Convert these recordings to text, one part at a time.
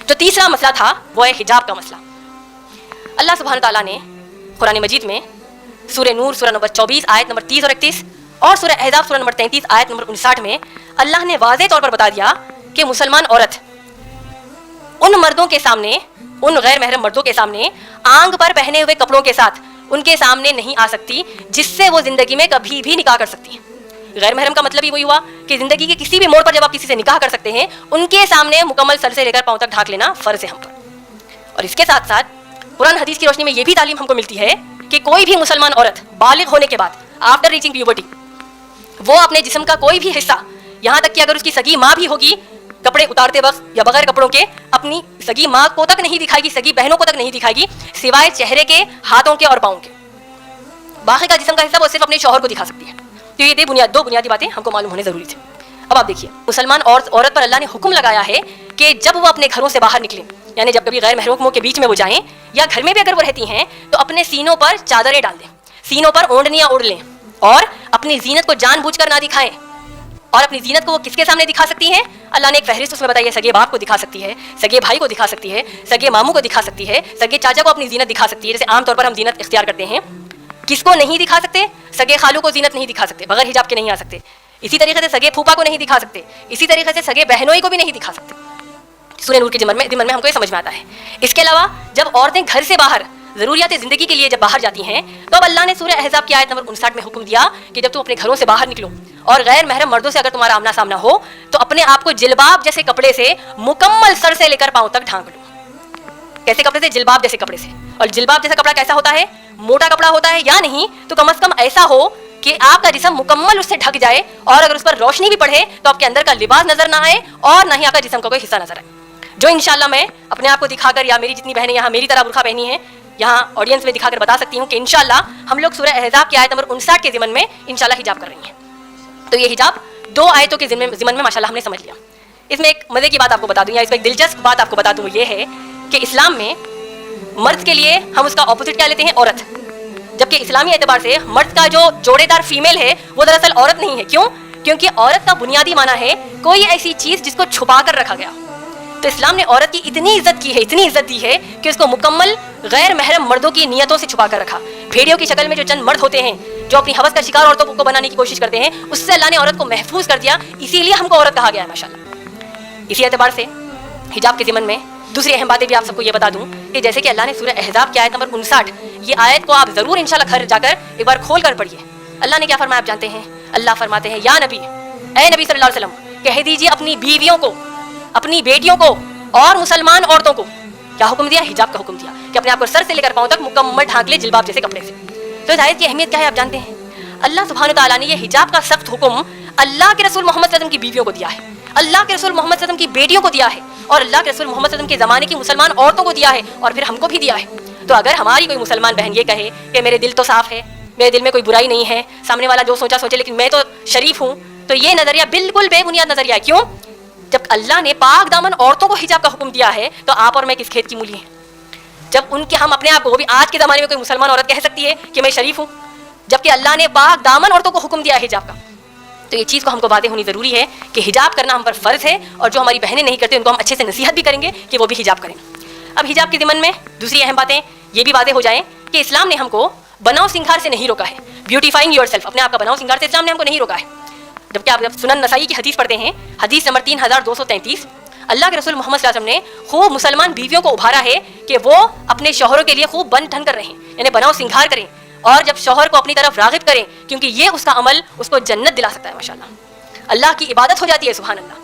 جو تیسرا مسئلہ تھا وہ ہے حجاب کا مسئلہ. اللہ سبحانہ تعالیٰ نے قرآن مجید میں سورہ نور سورہ نمبر 24 آیت نمبر 30 اور 31 اور سورہ احزاب سورہ نمبر 33 آیت نمبر 59 میں اللہ نے واضح طور پر بتا دیا کہ مسلمان عورت ان مردوں کے سامنے، ان غیر محرم مردوں کے سامنے آنگ پر پہنے ہوئے کپڑوں کے ساتھ ان کے سامنے نہیں آ سکتی جس سے وہ زندگی میں کبھی بھی نکاح کر سکتی ہے. غیر محرم کا مطلب ہی وہی ہوا کہ زندگی کے کسی بھی موڑ پر جب آپ کسی سے نکاح کر سکتے ہیں ان کے سامنے مکمل سر سے لے کر پاؤں تک ڈھانک لینا فرض ہے ہم پر. اور اس کے ساتھ ساتھ قرآن حدیث کی روشنی میں یہ بھی تعلیم ہم کو ملتی ہے کہ کوئی بھی مسلمان عورت بالغ ہونے کے بعد آفٹر ریچنگ پیوبرٹی وہ اپنے جسم کا کوئی بھی حصہ، یہاں تک کہ اگر اس کی سگی ماں بھی ہوگی، کپڑے اتارتے وقت یا بغیر کپڑوں کے اپنی سگی ماں کو تک نہیں دکھائے گی، سگی بہنوں کو تک نہیں دکھائے گی سوائے چہرے کے، ہاتھوں کے اور پاؤں کے. باقی کا جسم کا حصہ وہ صرف اپنے شوہر کو دکھا سکتی ہے. تو یہ دو بنیادی باتیں ہم کو معلوم ہونے ضروری تھے. اب آپ دیکھیے مسلمان عورت پر اللہ نے حکم لگایا ہے کہ جب وہ اپنے گھروں سے باہر نکلیں، یعنی جب کبھی غیر محرموں کے بیچ میں وہ جائیں یا گھر میں بھی اگر وہ رہتی ہیں تو اپنے سینوں پر چادریں ڈال دیں، سینوں پر اوڑھنیاں اوڑھ لیں اور اپنی زینت کو جان بوجھ کر نہ دکھائیں. اور اپنی زینت کو وہ کس کے سامنے دکھا سکتی ہیں؟ اللہ نے ایک فہرست اس میں بتائی ہے. سگے باپ کو دکھا سکتی ہے، سگے بھائی کو دکھا سکتی ہے، سگے ماموں کو دکھا سکتی ہے، سگے چاچا کو اپنی زینت دکھا سکتی ہے. جیسے عام طور پر ہم زینت اختیار کرتے ہیں. کس کو نہیں دکھا سکتے؟ سگے خالو کو زینت نہیں دکھا سکتے، بغیر حجاب کے نہیں آ سکتے. اسی طریقے سے سگے پھوپھا کو نہیں دکھا سکتے، اسی طریقے سے سگے بہنوئی کو بھی نہیں دکھا سکتے. سورہ نور کے ضمن میں ہم کو یہ سمجھ میں آتا ہے. اس کے علاوہ جب عورتیں گھر سے باہر ضروریات زندگی کے لیے جب باہر جاتی ہیں تو اب اللہ نے سورہ احزاب کی آیت نمبر 59 میں حکم دیا کہ جب تم اپنے گھروں سے باہر نکلو اور غیر محرم مردوں سے اگر تمہارا آمنا سامنا ہو تو اپنے آپ کو جلباب جیسے کپڑے سے مکمل سر سے لے کر پاؤں تک ڈھانک لو. کیسے کپڑے سے؟ جلباب جیسے کپڑے سے. اور جلباب جیسا کپڑا کیسا ہوتا ہے؟ موٹا کپڑا ہوتا ہے یا نہیں تو کم از کم ایسا ہو کہ آپ کا جسم مکمل اس سے ڈھک جائے اور اگر اس پر روشنی بھی پڑے تو آپ کے اندر کا لباس نظر نہ آئے اور نہ ہی آپ کا جسم کا کوئی حصہ نظر آئے. جو انشاءاللہ میں اپنے آپ کو دکھا کر یا میری جتنی بہنیں یہاں میری طرح برقع پہنی ہیں یہاں آڈینس میں دکھا کر بتا سکتی ہوں کہ انشاءاللہ ہم لوگ سورہ احزاب کی آیت نمبر 59 کے ضمن میں انشاءاللہ حجاب کر رہی ہیں. تو یہ حجاب 2 آیتوں کے ضمن میں ماشاءاللہ ہم نے سمجھ لیا. اس میں ایک مزے کی بات آپ کو بتا دوں یا اس میں ایک دلچسپ بات آپ کو بتا دوں وہ یہ ہے کہ اسلام میں مرد کے لیے ہم اس کا اپوزٹ کیا لیتے ہیں؟ عورت. جبکہ اسلامی اعتبار سے مرد کا جو جوڑے دار فیمیل ہے وہ دراصل عورت نہیں ہے. کیوں؟ کیونکہ عورت کا بنیادی معنی ہے کوئی ایسی چیز جس کو چھپا کر رکھا گیا. تو اسلام نے عورت کی اتنی عزت کی ہے، اتنی عزت دی ہے کہ اس کو مکمل غیر محرم مردوں کی نیتوں سے چھپا کر رکھا. بھیڑیوں کی شکل میں جو چند مرد ہوتے ہیں جو اپنی ہوس کا شکار عورتوں کو بنانے کی کوشش کرتے ہیں اس سے اللہ نے عورت کو محفوظ کر دیا. اسی لیے ہم کو عورت کہا گیا ہے ماشاءاللہ. اسی اعتبار سے حجاب کے ضمن میں دوسری اہم باتیں بھی آپ سب کو یہ بتا دوں کہ جیسے کہ اللہ نے سورہ احزاب کی آیت نمبر 59 یہ آیت کو آپ ضرور انشاءاللہ گھر جا کر ایک بار کھول کر پڑھیے. اللہ نے کیا فرمایا آپ جانتے ہیں؟ اللہ فرماتے ہیں یا نبی، اے نبی صلی اللہ علیہ وسلم کہہ دیجیے اپنی بیویوں کو، اپنی بیٹیوں کو اور مسلمان عورتوں کو کیا حکم دیا؟ حجاب کا حکم دیا کہ اپنے آپ کو سر سے لے کر پاؤں تک مکمل ڈھانک لے جلباب جیسے کپڑے سے. تو اس آیت کی اہمیت کیا ہے آپ جانتے ہیں؟ اللہ سبحانہ تعالیٰ نے یہ حجاب کا سخت حکم اللہ کے رسول محمد صلی اللہ علیہ وسلم کی بیویوں کو دیا ہے، اللہ کے رسول محمد صلی اللہ علیہ وسلم کی بیٹیوں کو دیا ہے اور اللہ کے رسول محمد صلی اللہ علیہ وسلم کے زمانے کی مسلمان عورتوں کو دیا ہے اور پھر ہم کو بھی دیا ہے. تو اگر ہماری کوئی مسلمان بہن یہ کہے کہ میرے دل تو صاف ہے، میرے دل میں کوئی برائی نہیں ہے، سامنے والا جو سوچا سوچے لیکن میں تو شریف ہوں، تو یہ نظریہ بالکل بے بنیاد نظریہ ہے. کیوں؟ جب اللہ نے پاک دامن عورتوں کو حجاب کا حکم دیا ہے تو آپ اور میں کس کھیت کی مولی ہیں؟ جب ان کے ہم اپنے آپ کو، وہ بھی آج کے زمانے میں کوئی مسلمان عورت کہہ سکتی ہے کہ میں شریف ہوں جبکہ اللہ نے پاک دامن عورتوں کو حکم دیا ہے حجاب کا. تو یہ چیز کو ہم کو واضح ہونی ضروری ہے کہ حجاب کرنا ہم پر فرض ہے اور جو ہماری بہنیں نہیں کرتے ان کو ہم اچھے سے نصیحت بھی کریں گے کہ وہ بھی حجاب کریں. اب حجاب کے ضمن میں دوسری اہم باتیں یہ بھی واضح ہو جائیں کہ اسلام نے ہم کو بناؤ سنگھار سے نہیں روکا ہے. بیوٹیفائنگ یور سیلف، اپنے آپ کا بناؤ سنگھار سے اسلام نے ہم کو نہیں روکا ہے. جبکہ آپ جب سنن نسائی کی حدیث پڑھتے ہیں، حدیث نمبر 3233، اللہ کے رسول محمد صلی اللہ علیہ وسلم نے خوب مسلمان بیویوں کو ابھارا ہے کہ وہ اپنے شوہروں کے لیے خوب بن ٹھن کر رہیں، یعنی بناؤ سنگھار کریں اور جب شوہر کو اپنی طرف راغب کریں کیونکہ یہ اس کا عمل اس کو جنت دلا سکتا ہے. ماشاءاللہ اللہ کی عبادت ہو جاتی ہے، سبحان اللہ.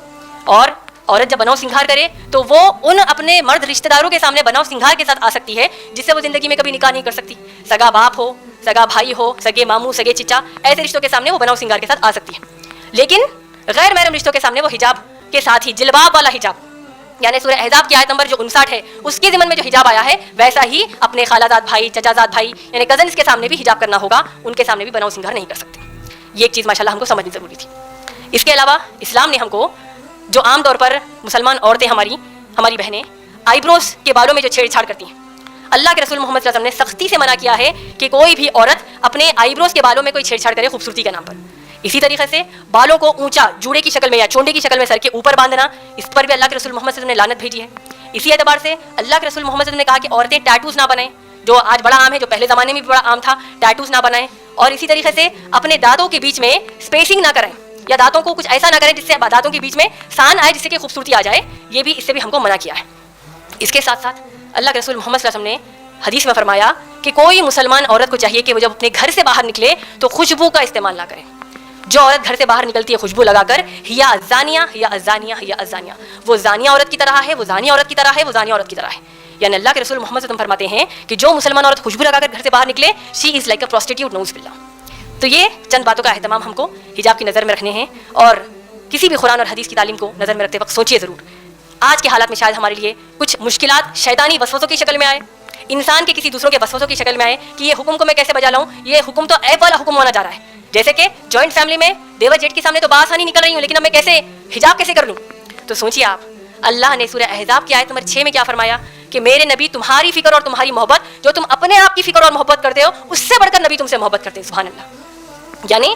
اور عورت جب بناؤ سنگھار کرے تو وہ ان اپنے مرد رشتہ داروں کے سامنے بناؤ سنگھار کے ساتھ آ سکتی ہے جس سے وہ زندگی میں کبھی نکاح نہیں کر سکتی. سگا باپ ہو، سگا بھائی ہو، سگے ماموں، سگے چچا، ایسے رشتوں کے سامنے وہ بناؤ سنگھار کے ساتھ آ سکتی ہے. لیکن غیر محرم رشتوں کے سامنے وہ حجاب کے ساتھ ہی جلباب والا حجاب، یعنی سورہ احزاب کی آیت نمبر جو 59 ہے اس کے ضمن میں جو حجاب آیا ہے ویسا ہی اپنے خالہ زاد بھائی، چچا زاد بھائی یعنی کزنس کے سامنے بھی حجاب کرنا ہوگا، ان کے سامنے بھی بناؤ سنگھار نہیں کر سکتے. یہ ایک چیز ماشاءاللہ ہم کو سمجھنی ضروری تھی. اس کے علاوہ اسلام نے ہم کو جو عام طور پر مسلمان عورتیں ہماری بہنیں آئی بروز کے بالوں میں جو چھیڑ چھاڑ کرتی ہیں، اللہ کے رسول محمد صلی اللہ علیہ وسلم نے سختی سے منع کیا ہے کہ کوئی بھی عورت اپنے آئی بروز کے بالوں میں کوئی چھیڑ چھاڑ کرے خوبصورتی کے نام پر. اسی طریقے سے بالوں کو اونچا جوڑے کی شکل میں یا چونڈے کی شکل میں سر کے اوپر باندھنا، اس پر بھی اللہ کے رسول محمد صلی اللہ علیہ وسلم نے لعنت بھیجی ہے. اسی اعتبار سے اللہ کے رسول محمد صلی اللہ علیہ وسلم نے کہا کہ عورتیں ٹیٹوز نہ بنائیں، جو آج بڑا عام ہے، جو پہلے زمانے میں بھی بڑا عام تھا، ٹیٹوز نہ بنائیں. اور اسی طریقے سے اپنے دانتوں کے بیچ میں اسپیسنگ نہ کریں، یا دانتوں کو کچھ ایسا نہ کریں جس سے دانتوں کے بیچ میں سان آئے، جس سے کہ خوبصورتی آ جائے. یہ بھی اس سے بھی ہم کو منع کیا ہے. اس کے ساتھ ساتھ اللہ کے رسول محمد صلی اللہ علیہ وسلم نے حدیث میں فرمایا کہ کوئی مسلمان عورت کو چاہیے کہ وہ جب اپنے گھر سے باہر نکلے تو خوشبو کا استعمال نہ کرے. جو عورت گھر سے باہر نکلتی ہے خوشبو لگا کر، ہیا الزانیہ ہیا الزانیہ ہیا الزانیہ، وہ زانیہ عورت کی طرح ہے، وہ زانیہ عورت کی طرح ہے، وہ زانیہ عورت کی طرح ہے. یعنی اللہ کے رسول محمد صلی اللہ علیہ وسلم فرماتے ہیں کہ جو مسلمان عورت خوشبو لگا کر گھر سے باہر نکلے، شی از لائک اے پروسٹیٹیوٹ، نعوذ باللہ. تو یہ چند باتوں کا اہتمام ہم کو حجاب کی نظر میں رکھنے ہیں، اور کسی بھی قرآن اور حدیث کی تعلیم کو نظر میں رکھتے وقت سوچیے ضرور. آج کے حالات میں شاید ہمارے لیے کچھ مشکلات شیطانی وسوسوں کی شکل میں آئے، انسان کے کسی دوسروں کے وسوسوں کی شکل میں آئے کہ یہ حکم کو میں کیسے بجا لاؤں، یہ حکم تو ایپ والا حکم ہونا جا رہا ہے. جیسے کہ جوائنٹ فیملی میں دیور جیٹ کے سامنے تو بآسانی نکل رہی ہوں، لیکن اب میں کیسے حجاب کیسے کر لوں. تو سوچیے آپ، اللہ نے سورہ احزاب کی آیت نمبر 6 میں کیا فرمایا کہ میرے نبی تمہاری فکر اور تمہاری محبت، جو تم اپنے آپ کی فکر اور محبت کرتے ہو، اس سے بڑھ کر نبی تم سے محبت کرتے ہیں. سبحان اللہ. یعنی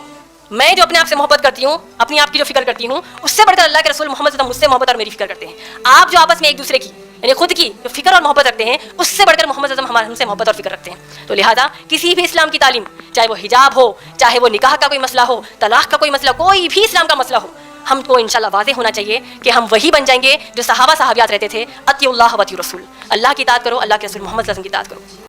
میں جو اپنے آپ سے محبت کرتی ہوں، اپنی آپ کی جو فکر کرتی ہوں، اس سے بڑھ کر اللہ کے رسول محمد صلی اللہ علیہ وسلم مجھ سے محبت اور میری فکر کرتے ہیں. آپ جو آپس میں ایک دوسرے کی یعنی خود کی جو فکر اور محبت رکھتے ہیں، اس سے بڑھ کر محمد صلی اللہ علیہ وسلم ہم سے محبت اور فکر رکھتے ہیں. تو لہٰذا کسی بھی اسلام کی تعلیم، چاہے وہ حجاب ہو، چاہے وہ نکاح کا کوئی مسئلہ ہو، طلاق کا کوئی مسئلہ، کوئی بھی اسلام کا مسئلہ ہو، ہم کو انشاءاللہ واضح ہونا چاہیے کہ ہم وہی بن جائیں گے جو صحابہ صحابیات رہتے تھے. اطیعوا اللہ و اطیعوا الرسول، اللہ کی اطاعت کرو، اللہ کے رسول محمد صلی اللہ علیہ وسلم کی اطاعت کرو.